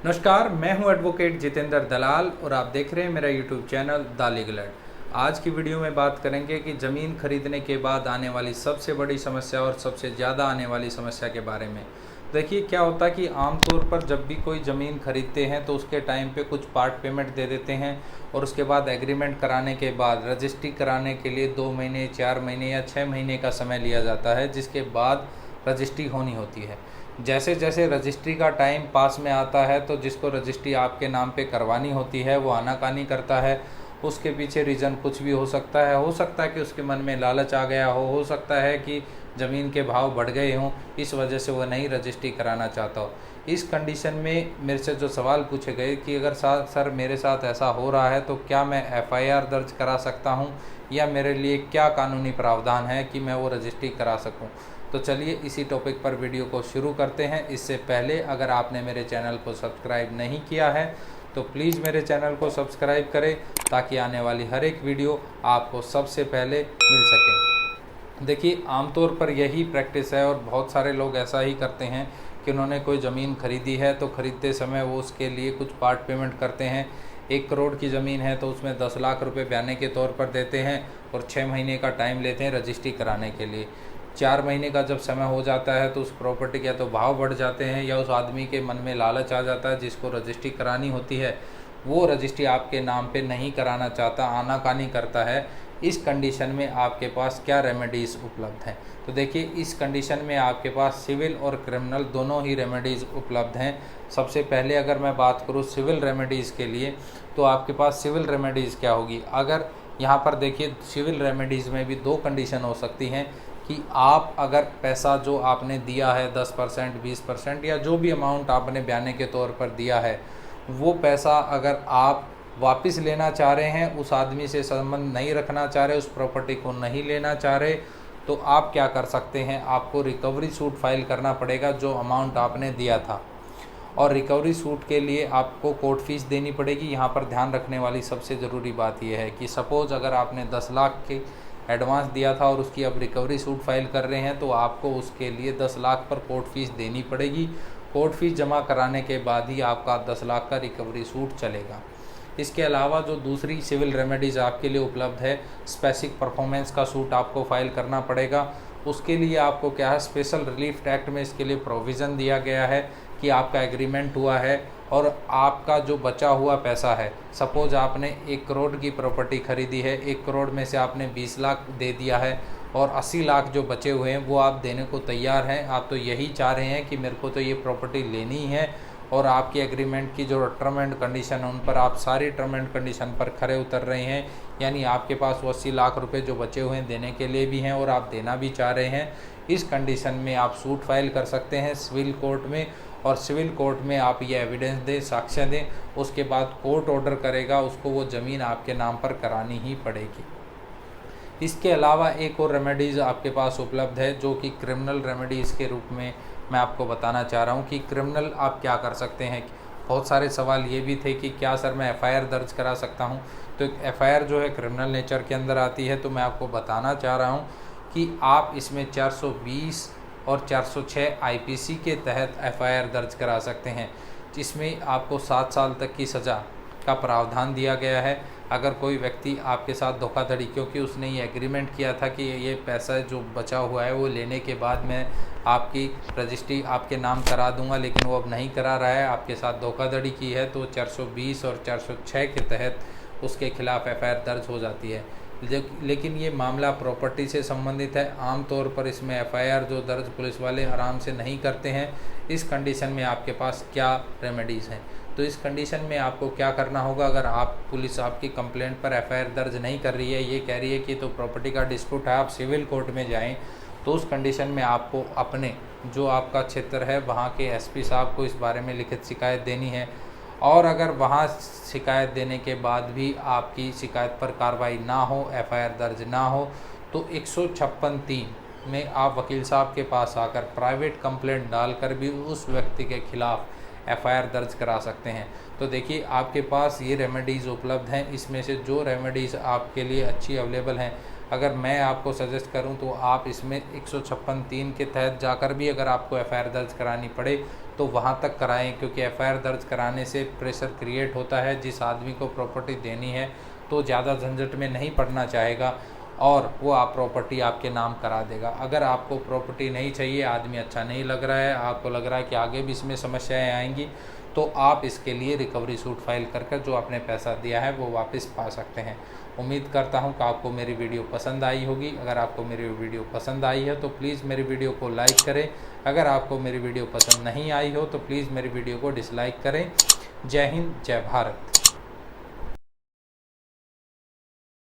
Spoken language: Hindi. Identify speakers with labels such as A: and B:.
A: नमस्कार, मैं हूं एडवोकेट जितेंद्र दलाल और आप देख रहे हैं मेरा YouTube channel the legal aid. आज की वीडियो में बात करेंगे कि ज़मीन खरीदने के बाद आने वाली सबसे बड़ी समस्या और सबसे ज़्यादा आने वाली समस्या के बारे में। देखिए क्या होता है कि आमतौर पर जब भी कोई ज़मीन खरीदते हैं तो उसके टाइम पे कुछ पार्ट पेमेंट दे देते हैं और उसके बाद एग्रीमेंट कराने के बाद रजिस्ट्री कराने के लिए 2 महीने, 4 महीने या 6 महीने का समय लिया जाता है, जिसके बाद रजिस्ट्री होनी होती है। जैसे जैसे रजिस्ट्री का टाइम पास में आता है तो जिसको रजिस्ट्री आपके नाम पे करवानी होती है वो आनाकानी करता है। उसके पीछे रीज़न कुछ भी हो सकता है कि उसके मन में लालच आ गया हो सकता है कि ज़मीन के भाव बढ़ गए हों, इस वजह से वो नई रजिस्ट्री कराना चाहता हो। इस कंडीशन में मेरे से जो सवाल पूछे गए कि अगर सर मेरे साथ ऐसा हो रहा है तो क्या मैं एफआईआर दर्ज करा सकता हूँ या मेरे लिए क्या कानूनी प्रावधान है कि मैं वो रजिस्ट्री करा सकूँ। तो चलिए इसी टॉपिक पर वीडियो को शुरू करते हैं। इससे पहले अगर आपने मेरे चैनल को सब्सक्राइब नहीं किया है तो प्लीज़ मेरे चैनल को सब्सक्राइब करें ताकि आने वाली हर एक वीडियो आपको सबसे पहले मिल सके। देखिए आमतौर पर यही प्रैक्टिस है और बहुत सारे लोग ऐसा ही करते हैं कि उन्होंने कोई ज़मीन खरीदी है तो ख़रीदते समय वो उसके लिए कुछ पार्ट पेमेंट करते हैं। 1 करोड़ की ज़मीन है तो उसमें 10 लाख रुपए बयाने के तौर पर देते हैं और 6 महीने का टाइम लेते हैं रजिस्ट्री कराने के लिए। 4 महीने का जब समय हो जाता है तो उस प्रॉपर्टी के या तो भाव बढ़ जाते हैं या उस आदमी के मन में लालच आ जाता है जिसको रजिस्ट्री करानी होती है, वो रजिस्ट्री आपके नाम पे नहीं कराना चाहता, आनाकानी करता है। इस कंडीशन में आपके पास क्या रेमेडीज़ उपलब्ध हैं? तो देखिए इस कंडीशन में आपके पास सिविल और क्रिमिनल दोनों ही रेमेडीज़ उपलब्ध हैं। सबसे पहले अगर मैं बात करूँ सिविल रेमेडीज़ के लिए तो आपके पास सिविल रेमेडीज़ क्या होगी। अगर यहाँ पर देखिए सिविल रेमेडीज़ में भी 2 कंडीशन हो सकती हैं कि आप अगर पैसा जो आपने दिया है 10%, 20% या जो भी अमाउंट आपने बयाने के तौर पर दिया है, वो पैसा अगर आप वापस लेना चाह रहे हैं, उस आदमी से संबंध नहीं रखना चाह रहे, उस प्रॉपर्टी को नहीं लेना चाह रहे, तो आप क्या कर सकते हैं, आपको रिकवरी सूट फाइल करना पड़ेगा जो अमाउंट आपने दिया था। और रिकवरी सूट के लिए आपको कोर्ट फीस देनी पड़ेगी। यहाँ पर ध्यान रखने वाली सबसे ज़रूरी बात यह है कि सपोज़ अगर आपने 10 लाख के एडवांस दिया था और उसकी अब रिकवरी सूट फाइल कर रहे हैं तो आपको उसके लिए 10 लाख पर कोर्ट फीस देनी पड़ेगी। कोर्ट फीस जमा कराने के बाद ही आपका 10 लाख का रिकवरी सूट चलेगा। इसके अलावा जो दूसरी सिविल रेमेडीज़ आपके लिए उपलब्ध है, स्पेसिफिक परफॉर्मेंस का सूट आपको फाइल करना पड़ेगा। उसके लिए आपको क्या है, स्पेशल रिलीफ एक्ट में इसके लिए प्रोविज़न दिया गया है कि आपका एग्रीमेंट हुआ है और आपका जो बचा हुआ पैसा है, सपोज़ आपने 1 करोड़ की प्रॉपर्टी खरीदी है, 1 करोड़ में से आपने 20 लाख दे दिया है और 80 लाख जो बचे हुए हैं वो आप देने को तैयार हैं। आप तो यही चाह रहे हैं कि मेरे को तो ये प्रॉपर्टी लेनी है और आपकी एग्रीमेंट की जो टर्म एंड कंडीशन है उन पर आप सारी टर्म एंड कंडीशन पर खरे उतर रहे हैं, यानी आपके पास वो 80 लाख रुपए जो बचे हुए हैं देने के लिए भी हैं और आप देना भी चाह रहे हैं। इस कंडीशन में आप सूट फाइल कर सकते हैं सिविल कोर्ट में और सिविल कोर्ट में आप ये एविडेंस दें, साक्ष्य दें, उसके बाद कोर्ट ऑर्डर करेगा, उसको वो ज़मीन आपके नाम पर करानी ही पड़ेगी। इसके अलावा एक और रेमेडीज़ आपके पास उपलब्ध है जो कि क्रिमिनल रेमेडीज़ के रूप में मैं आपको बताना चाह रहा हूँ कि क्रिमिनल आप क्या कर सकते हैं। बहुत सारे सवाल ये भी थे कि क्या सर मैं एफआईआर दर्ज करा सकता हूँ। तो एक एफआईआर जो है क्रिमिनल नेचर के अंदर आती है, तो मैं आपको बताना चाह रहा हूँ कि आप इसमें 420 और 406 आईपीसी के तहत एफआईआर दर्ज करा सकते हैं, जिसमें आपको 7 साल तक की सज़ा का प्रावधान दिया गया है। अगर कोई व्यक्ति आपके साथ धोखाधड़ी, क्योंकि उसने ये एग्रीमेंट किया था कि ये पैसा जो बचा हुआ है वो लेने के बाद मैं आपकी रजिस्ट्री आपके नाम करा दूंगा, लेकिन वो अब नहीं करा रहा है, आपके साथ धोखाधड़ी की है, तो 420 और 406 के तहत उसके खिलाफ़ एफआईआर दर्ज हो जाती है। लेकिन ये मामला प्रॉपर्टी से संबंधित है, आमतौर पर इसमें एफआईआर जो दर्ज पुलिस वाले आराम से नहीं करते हैं। इस कंडीशन में आपके पास क्या रेमेडीज़ हैं? तो इस कंडीशन में आपको क्या करना होगा, अगर पुलिस आपकी कंप्लेंट पर एफआईआर दर्ज नहीं कर रही है, ये कह रही है कि तो प्रॉपर्टी का डिस्प्यूट है, आप सिविल कोर्ट में जाएं, तो उस कंडीशन में आपको अपने जो आपका क्षेत्र है वहाँ के एसपी साहब को इस बारे में लिखित शिकायत देनी है। और अगर वहाँ शिकायत देने के बाद भी आपकी शिकायत पर कार्रवाई ना हो, एफआईआर दर्ज ना हो, तो 156(3) में आप वकील साहब के पास आकर प्राइवेट कंप्लेंट डालकर भी उस व्यक्ति के खिलाफ़ एफआईआर दर्ज करा सकते हैं। तो देखिए आपके पास ये रेमेडीज़ उपलब्ध हैं, इसमें से जो रेमेडीज़ आपके लिए अच्छी अवेलेबल हैं अगर मैं आपको सजेस्ट करूं तो आप इसमें 156(3) के तहत जाकर भी अगर आपको एफआईआर दर्ज करानी पड़े तो वहां तक कराएं, क्योंकि एफआईआर दर्ज कराने से प्रेशर क्रिएट होता है। जिस आदमी को प्रॉपर्टी देनी है तो ज़्यादा झंझट में नहीं पड़ना चाहेगा और वो आप प्रॉपर्टी आपके नाम करा देगा। अगर आपको प्रॉपर्टी नहीं चाहिए, आदमी अच्छा नहीं लग रहा है, आपको लग रहा है कि आगे भी इसमें समस्याएं आएंगी, तो आप इसके लिए रिकवरी सूट फाइल कर जो आपने पैसा दिया है वो वापस पा सकते हैं। उम्मीद करता हूं कि आपको मेरी वीडियो पसंद आई होगी। अगर आपको मेरी वीडियो पसंद आई है तो प्लीज़ मेरी वीडियो को लाइक करें। अगर आपको मेरी वीडियो पसंद नहीं आई हो तो प्लीज़ मेरी वीडियो को डिसलाइक करें। जय हिंद, जय भारत।